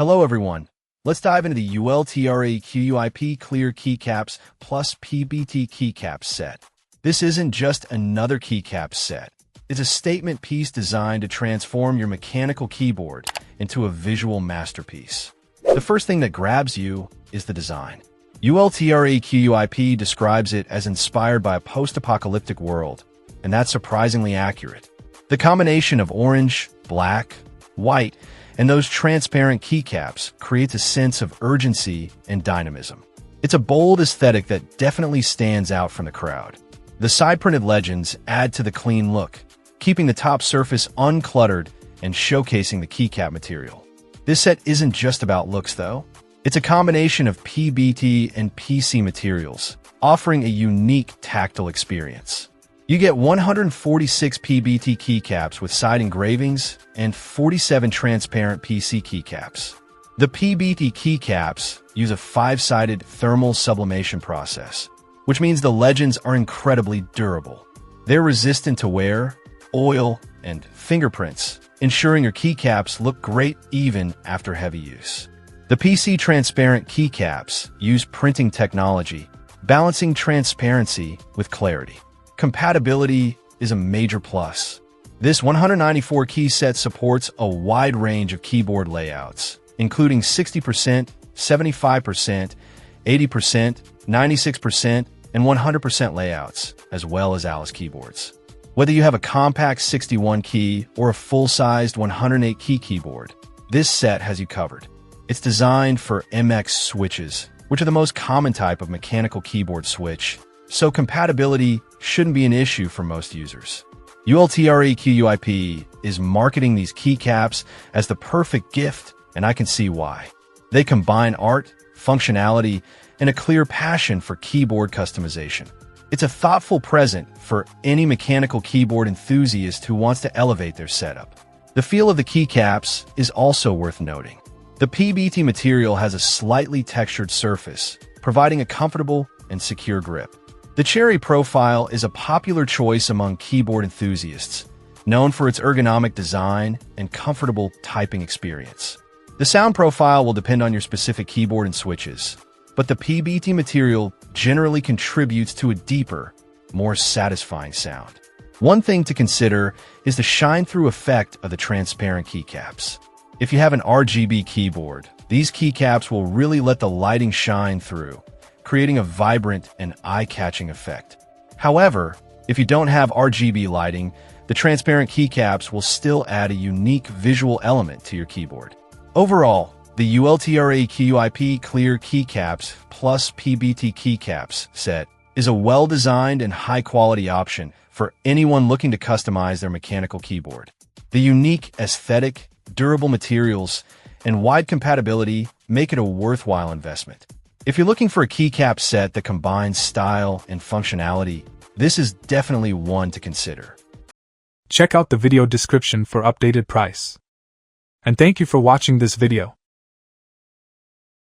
Hello everyone. Let's dive into the ULTRAQUIP Clear Keycaps plus PBT Keycaps set. This isn't just another keycaps set. It's a statement piece designed to transform your mechanical keyboard into a visual masterpiece. The first thing that grabs you is the design. ULTRAQUIP describes it as inspired by a post-apocalyptic world, and that's surprisingly accurate. The combination of orange, black, white, and those transparent keycaps creates a sense of urgency and dynamism. It's a bold aesthetic that definitely stands out from the crowd. The side-printed legends add to the clean look, keeping the top surface uncluttered and showcasing the keycap material. This set isn't just about looks, though. It's a combination of PBT and PC materials, offering a unique tactile experience. You get 146 PBT keycaps with side engravings and 47 transparent PC keycaps. The PBT keycaps use a 5-sided thermal sublimation process, which means the legends are incredibly durable. They're resistant to wear, oil, and fingerprints, ensuring your keycaps look great even after heavy use. The PC transparent keycaps use printing technology, balancing transparency with clarity. Compatibility is a major plus. This 194 key set supports a wide range of keyboard layouts, including 60%, 75%, 80%, 96%, and 100% layouts, as well as Alice keyboards. Whether you have a compact 61 key or a full-sized 108 key keyboard, this set has you covered. It's designed for MX switches, which are the most common type of mechanical keyboard switch, so compatibility shouldn't be an issue for most users. ULTRAQUIP is marketing these keycaps as the perfect gift, and I can see why. They combine art, functionality, and a clear passion for keyboard customization. It's a thoughtful present for any mechanical keyboard enthusiast who wants to elevate their setup. The feel of the keycaps is also worth noting. The PBT material has a slightly textured surface, providing a comfortable and secure grip. The cherry profile is a popular choice among keyboard enthusiasts, known for its ergonomic design and comfortable typing experience. The sound profile will depend on your specific keyboard and switches, but the PBT material generally contributes to a deeper, more satisfying sound. One thing to consider is the shine-through effect of the transparent keycaps. If you have an RGB keyboard, these keycaps will really let the lighting shine through, creating a vibrant and eye-catching effect. However, if you don't have RGB lighting, the transparent keycaps will still add a unique visual element to your keyboard. Overall, the ULTRAQUIP Clear Keycaps plus PBT Keycaps set is a well-designed and high-quality option for anyone looking to customize their mechanical keyboard. The unique aesthetic, durable materials, and wide compatibility make it a worthwhile investment. If you're looking for a keycap set that combines style and functionality, this is definitely one to consider. Check out the video description for updated price. And thank you for watching this video.